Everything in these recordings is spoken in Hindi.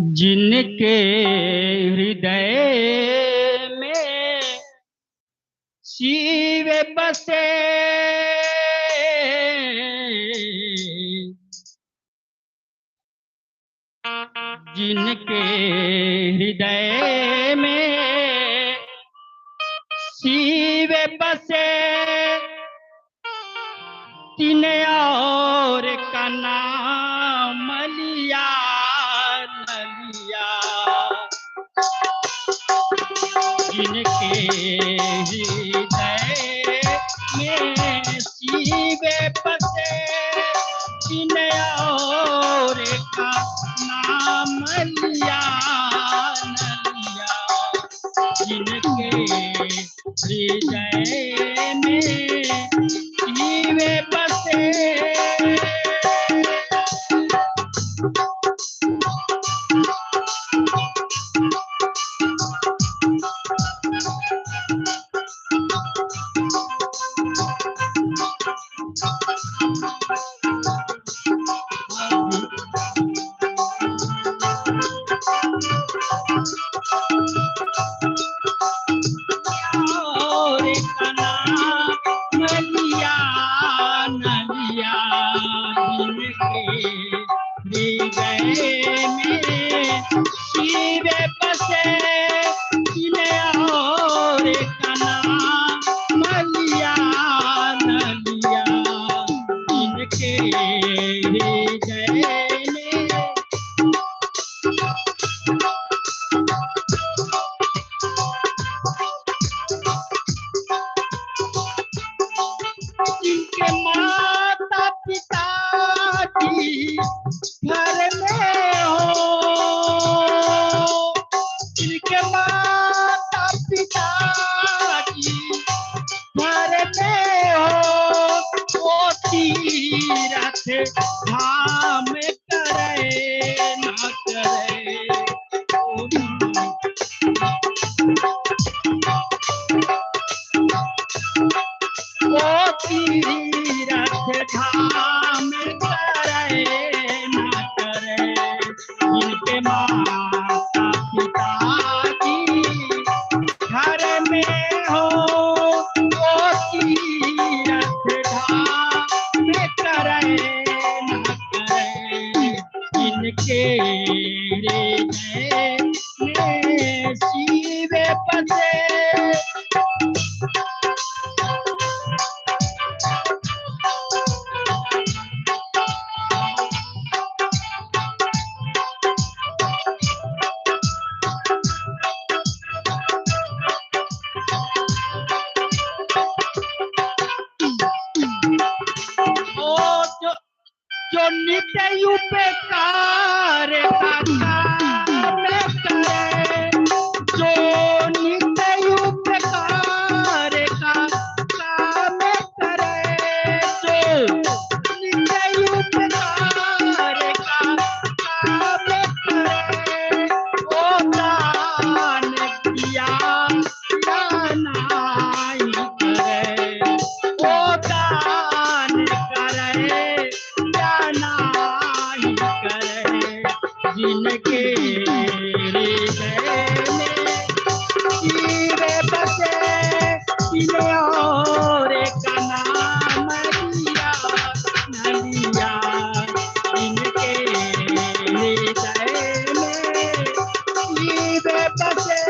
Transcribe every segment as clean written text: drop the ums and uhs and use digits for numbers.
जिनके हृदय में शिव बसे, जिनके हृदय में शिव बसे, तीन और का नाम लिया लिया। जिनके हृदय में शिव बसे, तीन और का नाम लिया लिया। जिनके हृदय में शिव बसे, और का नाम लिया लिया। जिनके हृदय में शिव बसे, तीन और का नाम लिया लिया। जिनके हृदय में जिनके माता पिता जी घर में हो, जिनके माता पिता जी घर में हो, वो तीरथ धाम करे न करे। वो तीरथ धाम करे न करे। जिनके माता पिता जी घर में हो, वो तीरथ धाम करे न करे। जिनके हृदय में शिव बसे, जो नित्य उपकार का काम करे, जो नित्य उपकार का काम करे, जो नित्य उपकार का काम करे, वो दान किया नहीं करे, वो दान करे नहीं करे। जिनके हृदय में शिव बसे, तीन और का नाम लिया न लिया। जिनके हृदय में शिव बसे,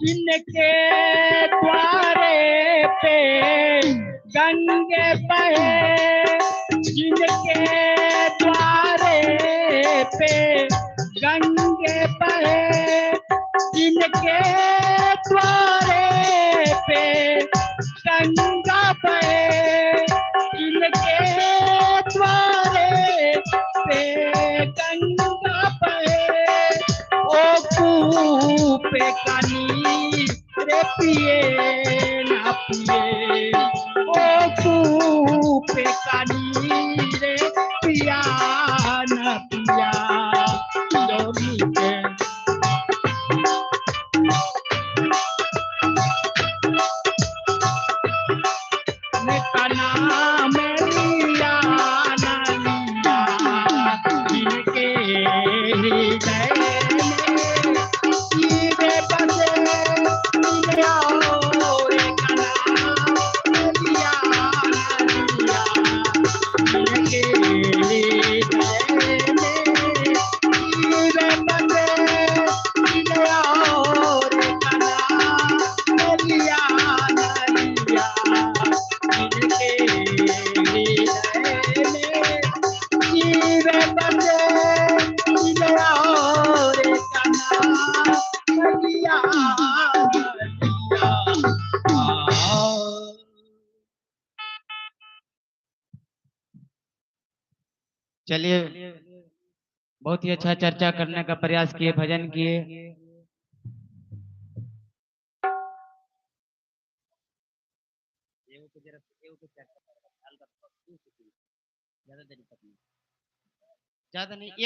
जिनके द्वारे पे गंगे बहे, जिनके द्वारे पे गंगे बहे, जिनके द्वारे पे पे कानी रे पिए ना पिए ओ पे कानी रे पिया ना पिया जोगी के कना मेरिया नलिया जिनके हृदय में सीधे बसे मिलिया रे कना मेरिया नलिया जिनके हृदय में सीधे बसे मिलिया रे कना मेरिया नलिया चलिए, बहुत ही अच्छा चर्चा करने का प्रयास किए, भजन किए। ज्यादा नहीं, एक